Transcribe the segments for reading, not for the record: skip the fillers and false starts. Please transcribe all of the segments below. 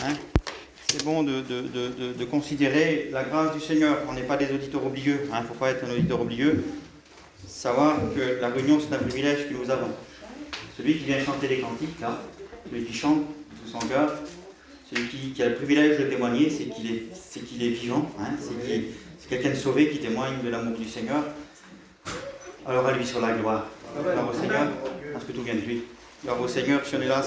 Hein. C'est bon de considérer la grâce du Seigneur. On n'est pas des auditeurs oublieux. Il ne faut pas être un auditeur oublieux. Savoir que la réunion, c'est un privilège que nous avons. Celui qui vient chanter les cantiques, là, celui qui chante tout son cœur, celui qui a le privilège de témoigner, c'est qu'il est vivant. Hein, c'est quelqu'un de sauvé qui témoigne de l'amour du Seigneur. Alors à lui soit la gloire. Gloire au Seigneur, parce que tout vient de lui. Gloire au Seigneur, si on est là,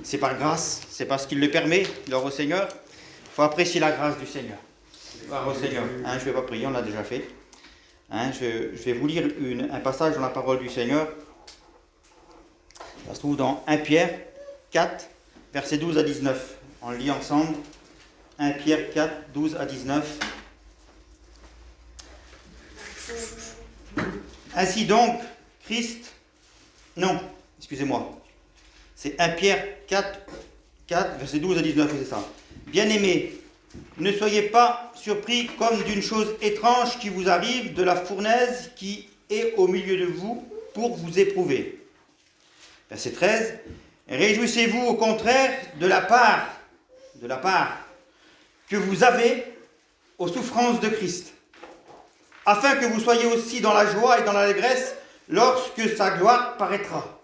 c'est par grâce, c'est parce qu'il le permet. Gloire au Seigneur. Il faut apprécier la grâce du Seigneur. Gloire au Seigneur. Hein, je ne vais pas prier, on l'a déjà fait. Hein, je vais vous lire un passage dans la parole du Seigneur. Ça se trouve dans 1 Pierre 4, versets 12 à 19. On le lit ensemble. 1 Pierre 4, 12 à 19. Ainsi donc, Christ... Non, excusez-moi. C'est 1 Pierre 4, versets 12 à 19, c'est ça. Bien-aimés, ne soyez pas surpris comme d'une chose étrange qui vous arrive de la fournaise qui est au milieu de vous pour vous éprouver. Verset 13. Réjouissez-vous au contraire de la part que vous avez aux souffrances de Christ, afin que vous soyez aussi dans la joie et dans l'allégresse lorsque sa gloire paraîtra.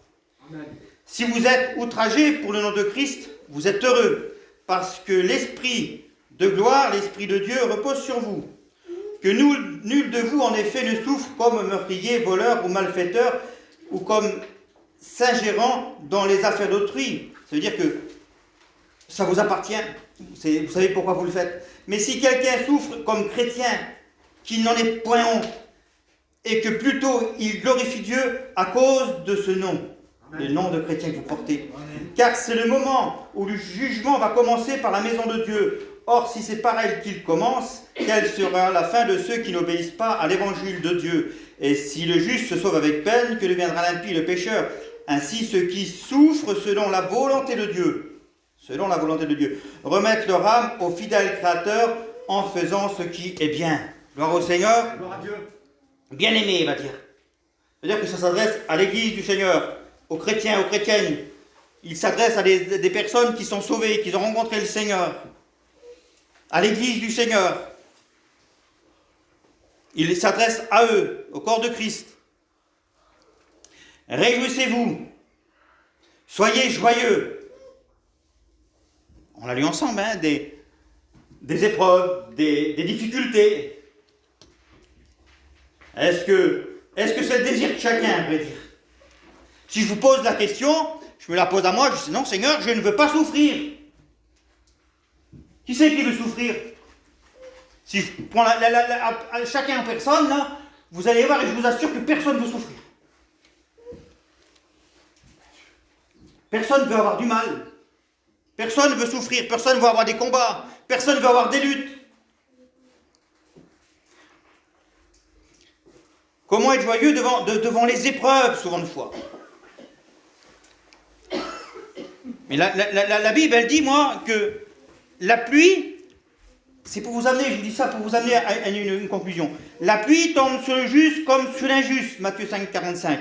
Amen. Si vous êtes outragés pour le nom de Christ, vous êtes heureux, parce que l'Esprit de gloire, l'Esprit de Dieu repose sur vous. Que nul de vous, en effet, ne souffre comme meurtrier, voleur ou malfaiteur, ou comme s'ingérant dans les affaires d'autrui. Ça veut dire que ça vous appartient. Vous savez pourquoi vous le faites. Mais si quelqu'un souffre comme chrétien, qu'il n'en ait point honte, et que plutôt il glorifie Dieu à cause de ce nom, le nom de chrétien que vous portez. Amen. Car c'est le moment où le jugement va commencer par la maison de Dieu. Or, si c'est par elle qu'il commence, quelle sera la fin de ceux qui n'obéissent pas à l'évangile de Dieu? Et si le juste se sauve avec peine, que deviendra l'impie le pécheur? Ainsi, ceux qui souffrent selon la volonté de Dieu, remettent leur âme au fidèle Créateur en faisant ce qui est bien. Gloire au Seigneur. Gloire à Dieu. Bien-aimé, il va dire. C'est-à-dire que ça s'adresse à l'Église du Seigneur, aux chrétiens, aux chrétiennes. Il s'adresse à des personnes qui sont sauvées, qui ont rencontré le Seigneur. À l'Église du Seigneur. Il s'adresse à eux, au corps de Christ. Réjouissez-vous. Soyez joyeux. On l'a lu ensemble, hein, des épreuves, des difficultés. Est-ce que c'est le désir de chacun, à vrai dire? Si je vous pose la question, je me la pose à moi, je dis non Seigneur, je ne veux pas souffrir. Qui c'est qui veut souffrir? Si je prends chacun en personne, là, vous allez voir et je vous assure que personne ne veut souffrir. Personne ne veut avoir du mal. Personne ne veut souffrir, personne ne veut avoir des combats, personne ne veut avoir des luttes. Comment être joyeux devant les épreuves, souvent de foi? Mais la Bible, elle dit, moi, que la pluie, c'est pour vous amener, je vous dis ça, pour vous amener à une conclusion. La pluie tombe sur le juste comme sur l'injuste, Matthieu 5, 45.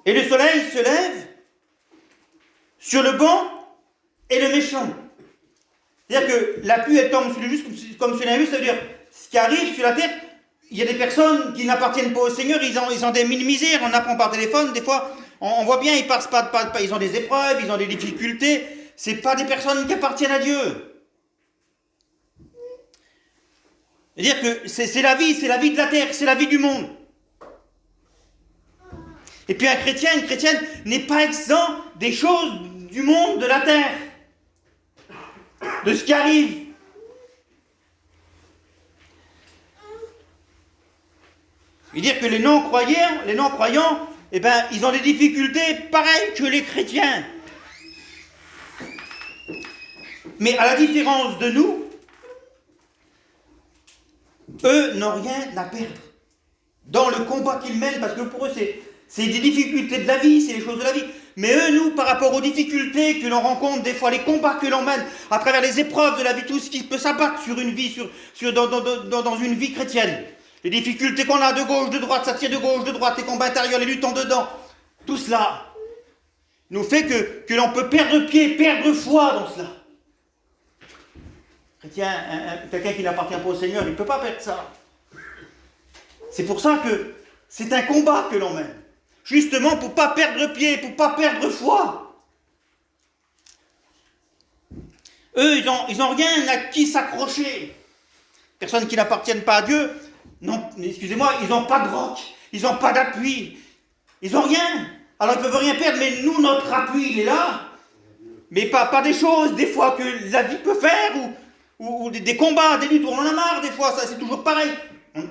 Et le soleil se lève sur le bon et le méchant. C'est-à-dire que la pluie, elle tombe sur le juste comme sur l'injuste, ça veut dire, ce qui arrive sur la terre, il y a des personnes qui n'appartiennent pas au Seigneur, ils ont des mille misères, on apprend par téléphone, des fois, on voit bien, ils passent pas, ils ont des épreuves, ils ont des difficultés, c'est pas des personnes qui appartiennent à Dieu. C'est-à-dire que c'est la vie de la terre, c'est la vie du monde. Et puis un chrétien, une chrétienne n'est pas exempt des choses du monde, de la terre, de ce qui arrive. Je veux dire que les non-croyants, eh ben, ils ont des difficultés pareilles que les chrétiens. Mais à la différence de nous, eux n'ont rien à perdre dans le combat qu'ils mènent, parce que pour eux, c'est des difficultés de la vie, c'est les choses de la vie. Mais eux, nous, par rapport aux difficultés que l'on rencontre, des fois, les combats que l'on mène, à travers les épreuves de la vie, tout ce qui peut s'abattre sur une vie, dans une vie chrétienne, les difficultés qu'on a de gauche, de droite, ça tire de gauche, de droite, les combats intérieurs, les luttes en dedans, tout cela nous fait que l'on peut perdre pied, perdre foi dans cela. Chrétien, quelqu'un qui n'appartient pas au Seigneur, il ne peut pas perdre ça. C'est pour ça que c'est un combat que l'on mène. Justement pour ne pas perdre pied, pour ne pas perdre foi. Eux, ils ont rien à qui s'accrocher. Personnes qui n'appartiennent pas à Dieu, non, excusez-moi, ils n'ont pas de roc, ils n'ont pas d'appui, ils n'ont rien. Alors ils ne peuvent rien perdre, mais nous, notre appui, il est là. Mais pas des choses, des fois, que la vie peut faire, ou des combats, des luttes, on en a marre, des fois, ça c'est toujours pareil.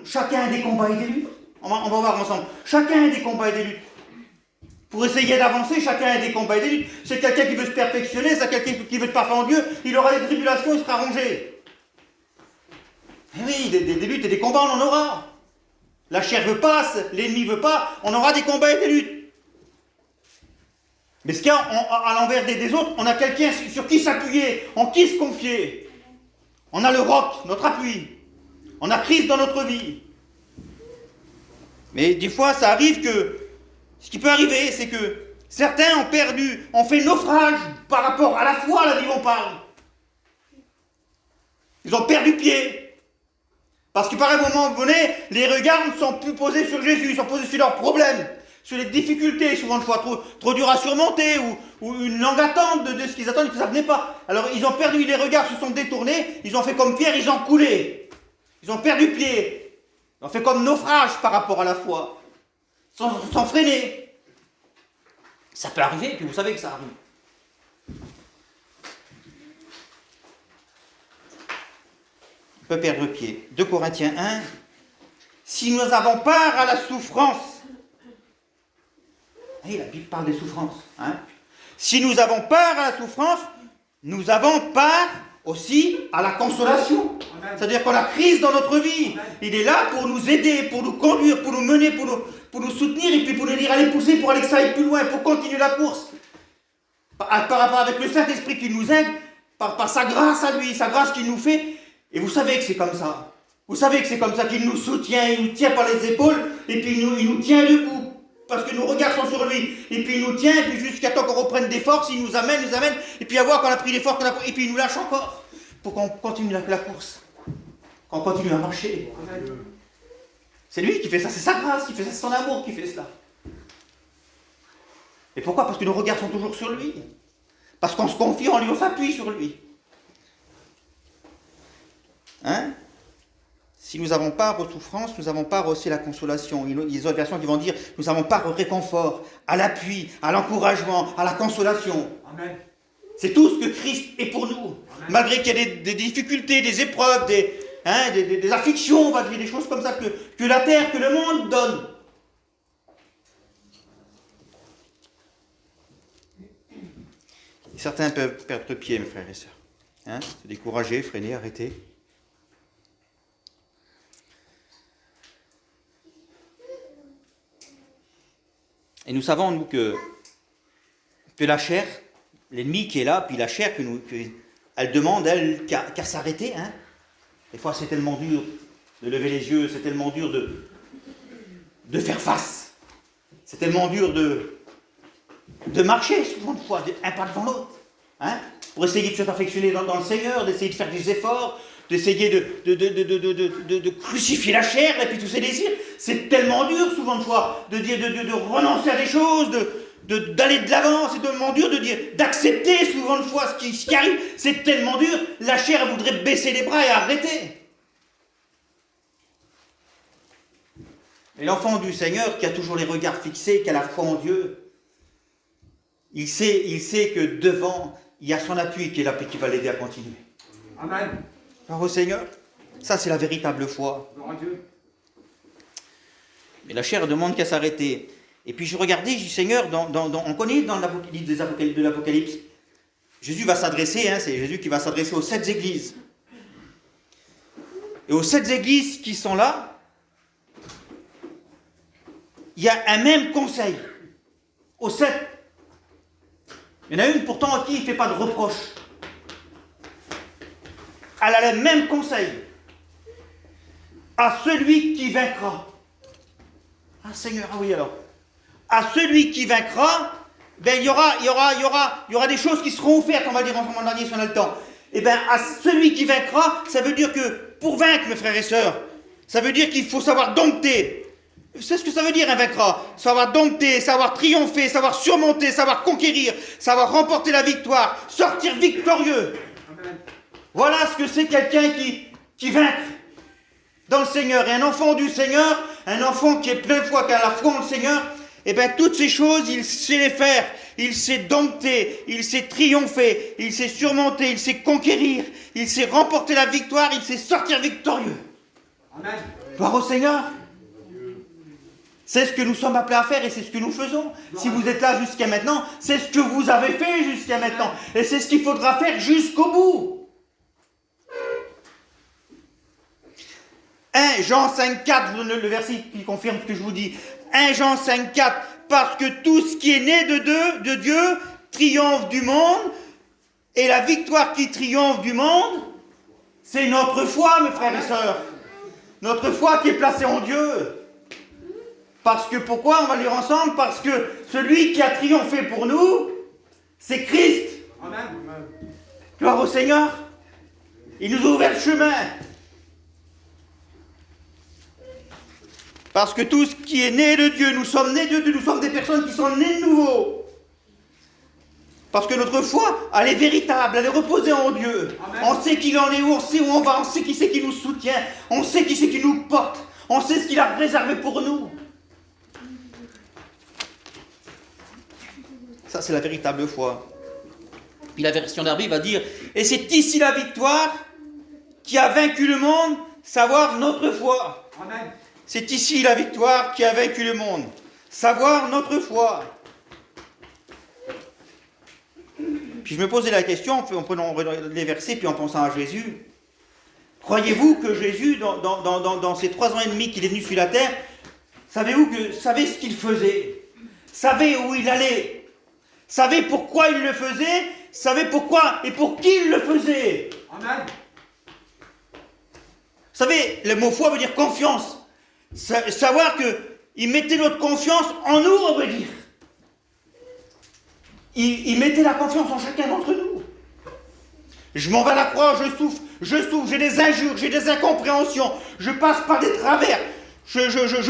Chacun a des combats et des luttes. On va voir ensemble. Chacun a des combats et des luttes. Pour essayer d'avancer, chacun a des combats et des luttes. C'est quelqu'un qui veut se perfectionner, c'est quelqu'un qui veut être parfait en Dieu, il aura des tribulations, il sera rongé. Et oui, des luttes et des combats, on en aura. La chair veut pas, l'ennemi veut pas, on aura des combats et des luttes. Mais ce qu'il y a à l'envers des autres, on a quelqu'un sur qui s'appuyer, en qui se confier. On a le roc, notre appui. On a Christ dans notre vie. Mais des fois, ça arrive que, ce qui peut arriver, c'est que certains ont fait naufrage par rapport à la foi, la Bible en parle. Ils ont perdu pied. Parce que par un moment donné, les regards ne sont plus posés sur Jésus, ils sont posés sur leurs problèmes, sur les difficultés, souvent de fois trop dures à surmonter, ou une longue attente de ce qu'ils attendent et que ça ne venait pas. Alors ils ont perdu, les regards se sont détournés, ils ont fait comme Pierre, ils ont coulé. Ils ont perdu pied. Ils ont fait comme naufrage par rapport à la foi. Sans freiner. Ça peut arriver, puis vous savez que ça arrive. On peut perdre pied. 2 Corinthiens 1. Si nous avons part à la souffrance. Oui, la Bible parle des souffrances. Hein? Si nous avons part à la souffrance, nous avons part aussi à la consolation. C'est-à-dire qu'on a Christ dans notre vie. Il est là pour nous aider, pour nous conduire, pour nous mener, pour nous soutenir et puis pour nous dire allez pousser, pour aller que ça aille plus loin, pour continuer la course. Par rapport avec le Saint-Esprit qui nous aide, par sa grâce à lui, sa grâce qu'il nous fait. Et vous savez que c'est comme ça. Vous savez que c'est comme ça qu'il nous soutient, il nous tient par les épaules et puis il nous tient debout. Parce que nos regards sont sur lui. Et puis il nous tient, et puis jusqu'à temps qu'on reprenne des forces, il nous amène, et puis à voir qu'on a pris des forces, et puis il nous lâche encore. Pour qu'on continue la course. Qu'on continue à marcher. C'est lui qui fait ça, c'est sa grâce qui fait ça, c'est son amour qui fait cela. Et pourquoi? Parce que nos regards sont toujours sur lui. Parce qu'on se confie en lui, on s'appuie sur lui. Hein? Si nous avons part aux souffrances, nous avons part aussi à la consolation. Il y a des autres versions qui vont dire nous avons part au réconfort, à l'appui, à l'encouragement, à la consolation. Amen. C'est tout ce que Christ est pour nous. Amen. Malgré qu'il y ait des difficultés, des épreuves, des afflictions, on va dire des choses comme ça que la terre, que le monde donne. Certains peuvent perdre pied, mes frères et sœurs. Hein? Se décourager, freiner, arrêter. Et nous savons, nous, que la chair, l'ennemi qui est là, puis la chair, elle demande, elle, qu'à s'arrêter. Hein. Des fois, c'est tellement dur de lever les yeux, c'est tellement dur de faire face. C'est tellement dur de marcher, souvent, une fois, un pas devant l'autre. Hein, pour essayer de se perfectionner dans le Seigneur, d'essayer de faire des efforts, d'essayer de crucifier la chair et puis tous ses désirs. C'est tellement dur souvent de fois de renoncer à des choses, d'aller de l'avant. C'est tellement dur d'accepter souvent de fois ce qui arrive. C'est tellement dur. La chair voudrait baisser les bras et arrêter. Et l'enfant du Seigneur qui a toujours les regards fixés, qui a la foi en Dieu, il sait que devant, il y a son appui qui est là et qui va l'aider à continuer. Amen. Alors au Seigneur, ça c'est la véritable foi. Gloire à Dieu. Mais la chair demande qu'à s'arrêter. Et puis je regardais, je dis Seigneur, on connaît dans l'Apocalypse de l'Apocalypse, Jésus va s'adresser, c'est Jésus qui va s'adresser aux 7 églises. Et aux 7 églises qui sont là, il y a un même conseil. Aux 7. Il y en a une pourtant à qui il ne fait pas de reproche. Elle a le même conseil. À celui qui vaincra. Ah Seigneur, ah oui alors. À celui qui vaincra, il y aura des choses qui seront offertes, on va dire en ce moment dernier si on a le temps. Eh bien, à celui qui vaincra, ça veut dire que pour vaincre, mes frères et sœurs, ça veut dire qu'il faut savoir dompter. C'est ce que ça veut dire un vaincra. Savoir dompter, savoir triompher, savoir surmonter, savoir conquérir, savoir remporter la victoire, sortir victorieux. Amen. Voilà ce que c'est quelqu'un qui vaincre dans le Seigneur. Et un enfant du Seigneur, un enfant qui est plein de foi, qui a la foi en le Seigneur, eh bien toutes ces choses, il sait les faire. Il sait dompter, il sait triompher, il sait surmonter, il sait conquérir, il sait remporter la victoire, il sait sortir victorieux. Amen. Gloire au Seigneur. C'est ce que nous sommes appelés à faire et c'est ce que nous faisons. Si vous êtes là jusqu'à maintenant, c'est ce que vous avez fait jusqu'à maintenant. Et c'est ce qu'il faudra faire jusqu'au bout. 1 Jean 5,4, le verset qui confirme ce que je vous dis. 1 Jean 5,4, parce que tout ce qui est né de Dieu triomphe du monde, et la victoire qui triomphe du monde, c'est notre foi, mes frères et sœurs. Notre foi qui est placée en Dieu. Parce que pourquoi? On va lire ensemble. Parce que celui qui a triomphé pour nous, c'est Christ. Amen. Gloire au Seigneur. Il nous a ouvert le chemin. Parce que tout ce qui est né de Dieu, nous sommes nés de Dieu, nous sommes des personnes qui sont nées de nouveau. Parce que notre foi, elle est véritable, elle est reposée en Dieu. Amen. On sait qui en est, où on sait où on va, on sait qui c'est qui nous soutient, on sait qui c'est qui nous porte, on sait ce qu'il a réservé pour nous. Ça, c'est la véritable foi. Puis la version d'Arby va dire, et c'est ici la victoire qui a vaincu le monde, savoir notre foi. Amen. C'est ici la victoire qui a vaincu le monde, savoir notre foi. Puis je me posais la question, en prenant les versets, puis en pensant à Jésus. Croyez-vous que Jésus, dans ces 3 ans et demi qu'il est venu sur la terre, savez ce qu'il faisait? Savez où il allait? Savez pourquoi il le faisait? Savez pourquoi et pour qui il le faisait? Amen. Vous savez, le mot foi veut dire confiance. Savoir qu'il mettait notre confiance en nous, on veut dire. Il mettait la confiance en chacun d'entre nous. Je m'en vais à la croix, je souffre, j'ai des injures, j'ai des incompréhensions, je passe par des travers, je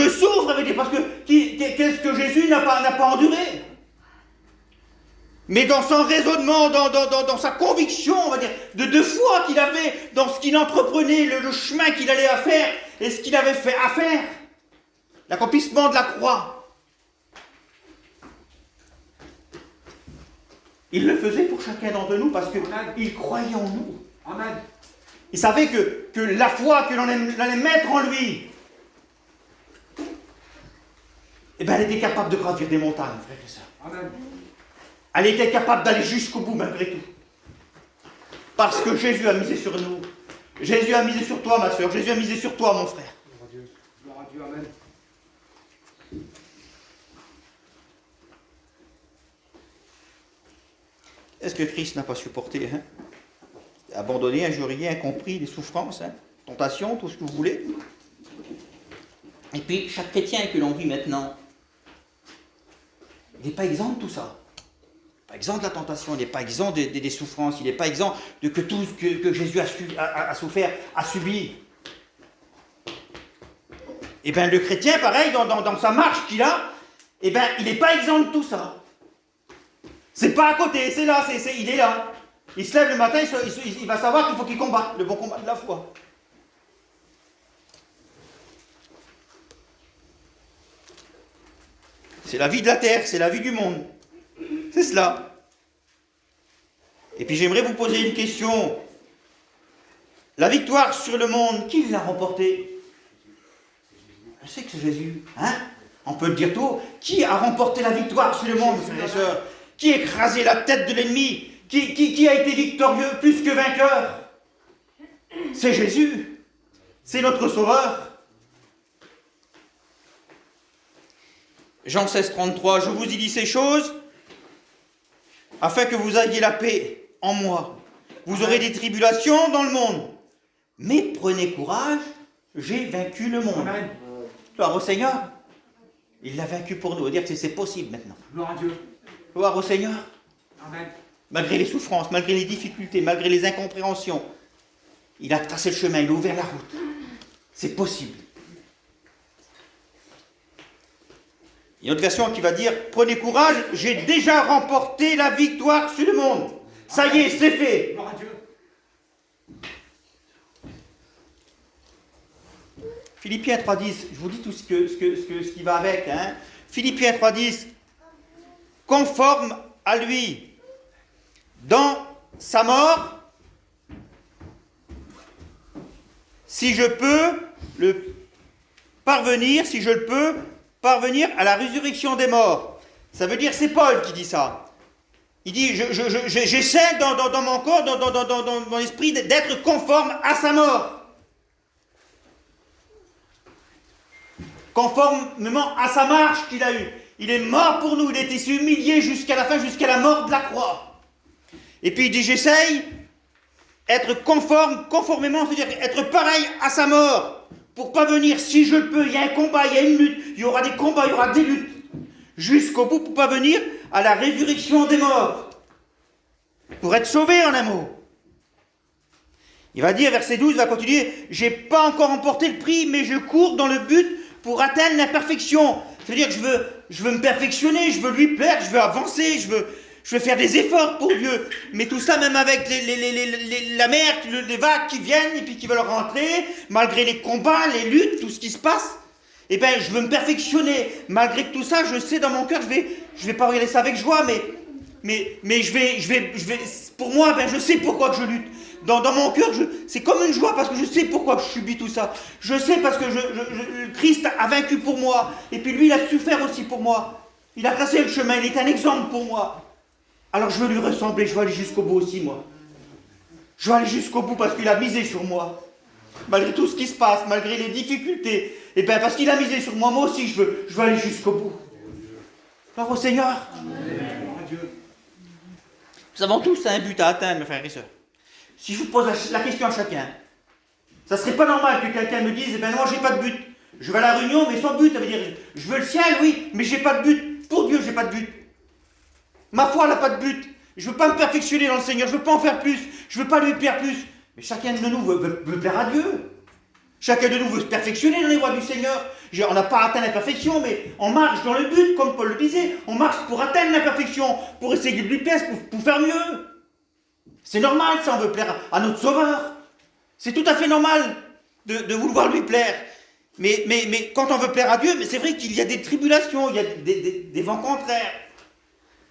souffre, parce que qu'est-ce que Jésus n'a pas enduré? Mais dans son raisonnement, dans sa conviction, on va dire, de foi qu'il avait, dans ce qu'il entreprenait, le chemin qu'il allait à faire, et ce qu'il avait fait à faire, l'accomplissement de la croix. Il le faisait pour chacun d'entre nous parce qu'il croyait en nous. Amen. Il savait que la foi que l'on allait mettre en lui, eh ben, elle était capable de gravir des montagnes, frère et sœur. Amen. Elle était capable d'aller jusqu'au bout malgré tout. Parce que Jésus a misé sur nous. Jésus a misé sur toi, ma sœur. Jésus a misé sur toi, mon frère. Gloire à Dieu. Gloire à Dieu. Amen. Est-ce que Christ n'a pas supporté, abandonné, injurié, incompris, les souffrances, tentations, tout ce que vous voulez? Et puis, chaque chrétien que l'on vit maintenant, il n'est pas exempt de tout ça. Il n'est pas exempt de la tentation, il n'est pas exempt des souffrances, il n'est pas exempt de tout ce que Jésus a souffert, a subi. Et bien, le chrétien, pareil, dans sa marche qu'il a, et bien, il n'est pas exempt de tout ça. C'est pas à côté, c'est là, il est là. Il se lève le matin, il va savoir qu'il faut qu'il combatte le bon combat de la foi. C'est la vie de la terre, c'est la vie du monde. C'est cela. Et puis j'aimerais vous poser une question. La victoire sur le monde, qui l'a remportée? Je sais que c'est Jésus. On peut le dire tout. Qui a remporté la victoire sur le monde, frères et sœurs? Qui a écrasé la tête de l'ennemi? Qui a été victorieux plus que vainqueur? C'est Jésus. C'est notre Sauveur. Jean 16, 33. Je vous ai dit ces choses afin que vous ayez la paix en moi. Vous aurez des tribulations dans le monde. Mais prenez courage, j'ai vaincu le monde. Amen. Gloire au Seigneur. Il l'a vaincu pour nous. On va dire que c'est possible maintenant. Gloire à Dieu. Gloire au Seigneur. Amen. malgré les souffrances, malgré les difficultés, malgré les incompréhensions. Il a tracé le chemin, il a ouvert la route. C'est possible. Il y a une autre version qui va dire « Prenez courage, j'ai déjà remporté la victoire sur le monde. Ça y est, c'est fait. » Philippiens 3.10, je vous dis tout ce qui va avec. Hein. Philippiens 3.10, conforme à lui, dans sa mort, si je peux parvenir à la résurrection des morts. Ça veut dire, c'est Paul qui dit ça. Il dit, j'essaie dans mon corps, dans mon esprit, d'être conforme à sa mort. Conformément à sa marche qu'il a eue. Il est mort pour nous, il a été humilié jusqu'à la fin, jusqu'à la mort de la croix. Et puis il dit, j'essaye être conformément, c'est-à-dire être pareil à sa mort, pour pas venir, si je le peux, il y a un combat, il y a une lutte, il y aura des combats, il y aura des luttes, jusqu'au bout, pour pas venir à la résurrection des morts, pour être sauvé en un mot. Il va dire, verset 12, il va continuer, j'ai pas encore remporté le prix, mais je cours dans le but pour atteindre la perfection. C'est-à-dire que je veux me perfectionner, je veux lui plaire, je veux avancer, je veux faire des efforts pour Dieu. Mais tout ça, même avec la mer, les vagues qui viennent et puis qui veulent rentrer, malgré les combats, les luttes, tout ce qui se passe, eh bien, je veux me perfectionner. Malgré tout ça, je sais dans mon cœur, je vais pas regarder ça avec joie, mais pour moi, ben, je sais pourquoi que je lutte. Dans mon cœur, c'est comme une joie parce que je sais pourquoi je subis tout ça. Je sais parce que Christ a vaincu pour moi. Et puis lui, il a souffert aussi pour moi. Il a tracé le chemin, il est un exemple pour moi. Alors je veux lui ressembler, je veux aller jusqu'au bout aussi, moi. Je veux aller jusqu'au bout parce qu'il a misé sur moi. Malgré tout ce qui se passe, malgré les difficultés. Et bien parce qu'il a misé sur moi, moi aussi, je veux aller jusqu'au bout. Gloire au Seigneur. Nous avons tous un but à atteindre, mes frères et sœurs. Si je vous pose la question à chacun, ça ne serait pas normal que quelqu'un me dise, eh bien moi j'ai pas de but. Je vais à la réunion, mais sans but. Ça veut dire, je veux le ciel, oui, mais j'ai pas de but. Pour Dieu, j'ai pas de but. Ma foi n'a pas de but. Je ne veux pas me perfectionner dans le Seigneur, je ne veux pas en faire plus, je ne veux pas lui plaire plus. Mais chacun de nous veut plaire à Dieu. Chacun de nous veut se perfectionner dans les voies du Seigneur. On n'a pas atteint la perfection, mais on marche dans le but, comme Paul le disait. On marche pour atteindre la perfection, pour essayer de lui plaire, pour faire mieux. C'est normal, ça, on veut plaire à notre Sauveur. C'est tout à fait normal de vouloir lui plaire. Mais quand on veut plaire à Dieu, mais c'est vrai qu'il y a des tribulations, il y a des vents contraires.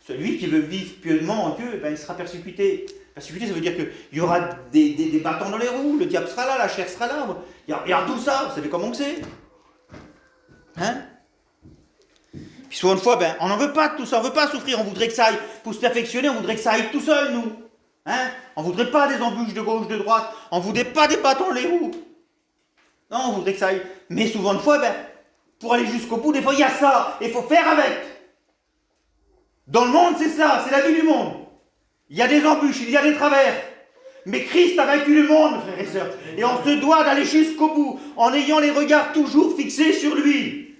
Celui qui veut vivre pieusement en Dieu, ben, il sera persécuté. Persécuté, ça veut dire qu'il y aura des bâtons dans les roues, le diable sera là, la chair sera là. Il y a tout ça, vous savez comment on sait. Hein? Puis souvent une fois, ben, on n'en veut pas de tout ça, on ne veut pas souffrir, on voudrait que ça aille, pour se perfectionner, on voudrait que ça aille tout seul, nous. Hein? On ne voudrait pas des embûches de gauche, de droite, on ne voudrait pas des bâtons dans les roues. Non, on voudrait que ça aille. Mais souvent une fois, ben, pour aller jusqu'au bout, des fois il y a ça, et il faut faire avec. Dans le monde, c'est ça, c'est la vie du monde. Il y a des embûches, il y a des travers. Mais Christ a vaincu le monde, frères et sœurs. Et on se doit d'aller jusqu'au bout, en ayant les regards toujours fixés sur lui.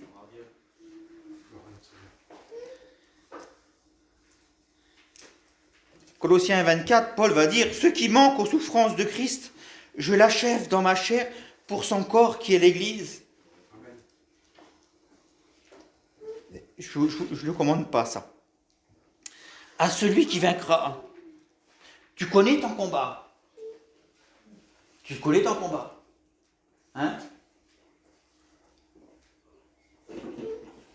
Colossiens 24, Paul va dire, ce qui manque aux souffrances de Christ, je l'achève dans ma chair pour son corps qui est l'Église. Je ne le commande pas, ça. À celui qui vaincra. Tu connais ton combat. Tu connais ton combat. Hein?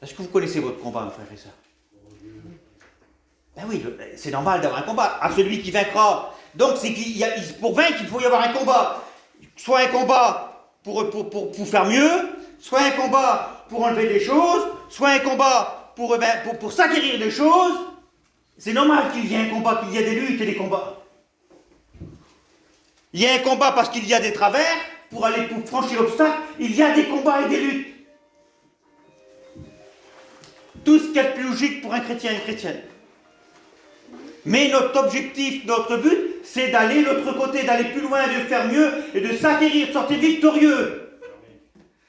Est-ce que vous connaissez votre combat, mes frères et sœurs? Ben oui, c'est normal d'avoir un combat. À celui qui vaincra. Donc, pour vaincre, il faut y avoir un combat. Soit un combat pour faire mieux, soit un combat pour enlever des choses, soit un combat pour s'acquérir des choses. C'est normal qu'il y ait un combat, qu'il y ait des luttes et des combats. Il y a un combat parce qu'il y a des travers, pour franchir l'obstacle, il y a des combats et des luttes. Tout ce qui est plus logique pour un chrétien et une chrétienne. Mais notre objectif, notre but, c'est d'aller de l'autre côté, d'aller plus loin, de faire mieux et de s'acquérir, de sortir victorieux.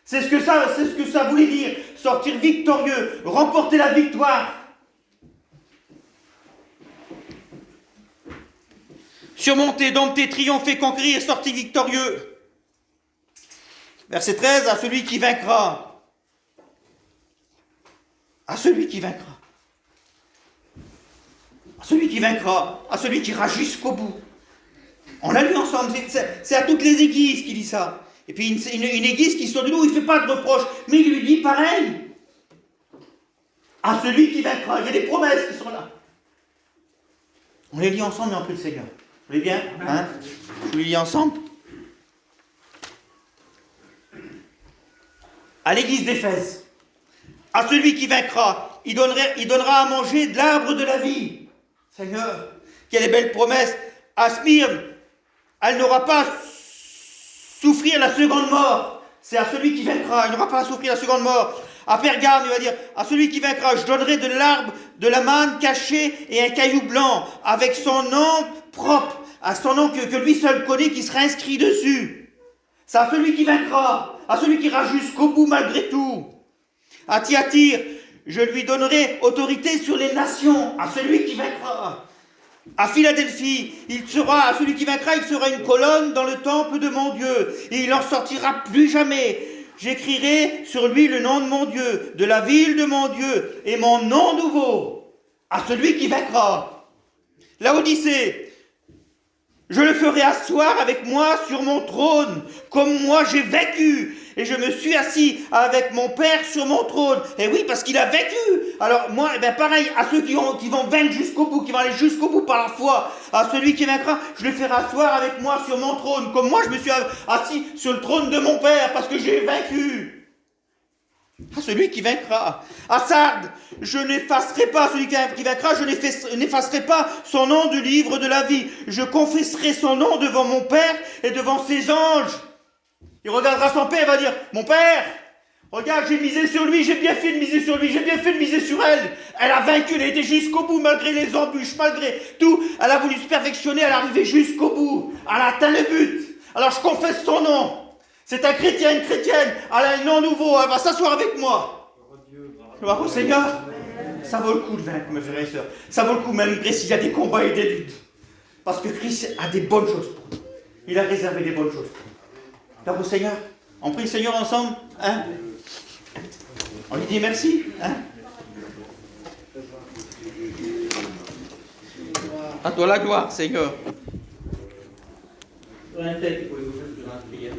C'est ce que ça voulait dire, sortir victorieux, remporter la victoire. surmonter, dompter, triompher, conquérir, sortir victorieux. Verset 13, à celui qui vaincra. À celui qui vaincra. À celui qui vaincra. À celui qui ira jusqu'au bout. On l'a lu ensemble, c'est à toutes les églises qu'il dit ça. Et puis une église qui sort de nous, il ne fait pas de reproche, mais il lui dit pareil. À celui qui vaincra. Il y a des promesses qui sont là. On les lit ensemble, mais en plus le Seigneur. Vous voulez bien hein? Je les lis ensemble. À l'église d'Éphèse. À celui qui vaincra, il donnera à manger de l'arbre de la vie. Seigneur, quelle belle promesse. À Smyrne, elle n'aura pas à souffrir la seconde mort. C'est à celui qui vaincra, il n'aura pas à souffrir la seconde mort. À Pergame, il va dire, à celui qui vaincra, je donnerai de l'arbre, de la manne cachée et un caillou blanc, avec son nom propre, à son nom que lui seul connaît, qui sera inscrit dessus. C'est à celui qui vaincra, à celui qui ira jusqu'au bout malgré tout. À Thyatire, je lui donnerai autorité sur les nations, à celui qui vaincra. À Philadelphie, à celui qui vaincra, il sera une colonne dans le temple de mon Dieu, et il n'en sortira plus jamais. J'écrirai sur lui le nom de mon Dieu, de la ville de mon Dieu, et mon nom nouveau, à celui qui vaincra. Laodicée, je le ferai asseoir avec moi sur mon trône, comme moi j'ai vécu, et je me suis assis avec mon Père sur mon trône. Et oui, parce qu'il a vécu. Alors moi, pareil, à ceux qui vont vaincre jusqu'au bout, qui vont aller jusqu'au bout par la foi, à celui qui vaincra, je le ferai asseoir avec moi sur mon trône, comme moi je me suis assis sur le trône de mon Père, parce que j'ai vaincu. À celui qui vaincra. À Sardes, je n'effacerai pas, celui qui vaincra, je n'effacerai pas son nom du livre de la vie. Je confesserai son nom devant mon Père et devant ses anges. Il regardera son Père et va dire, mon Père, regarde, j'ai misé sur lui, j'ai bien fait de miser sur lui, j'ai bien fait de miser sur elle. Elle a vaincu, elle a été jusqu'au bout, malgré les embûches, malgré tout. Elle a voulu se perfectionner, elle est arrivée jusqu'au bout. Elle a atteint le but. Alors je confesse son nom. C'est un chrétien, une chrétienne, elle a un nom nouveau, elle va s'asseoir avec moi. Gloire au Seigneur. Ça vaut le coup de vaincre, mes frères et sœurs. Ça vaut le coup, malgré s'il y a des combats et des luttes. Parce que Christ a des bonnes choses pour nous. Il a réservé des bonnes choses pour nous. Gloire au Seigneur. On prie le Seigneur ensemble, hein? On lui dit merci, hein? À toi la gloire, Seigneur. Sur un tel, il faut vous faire une prière.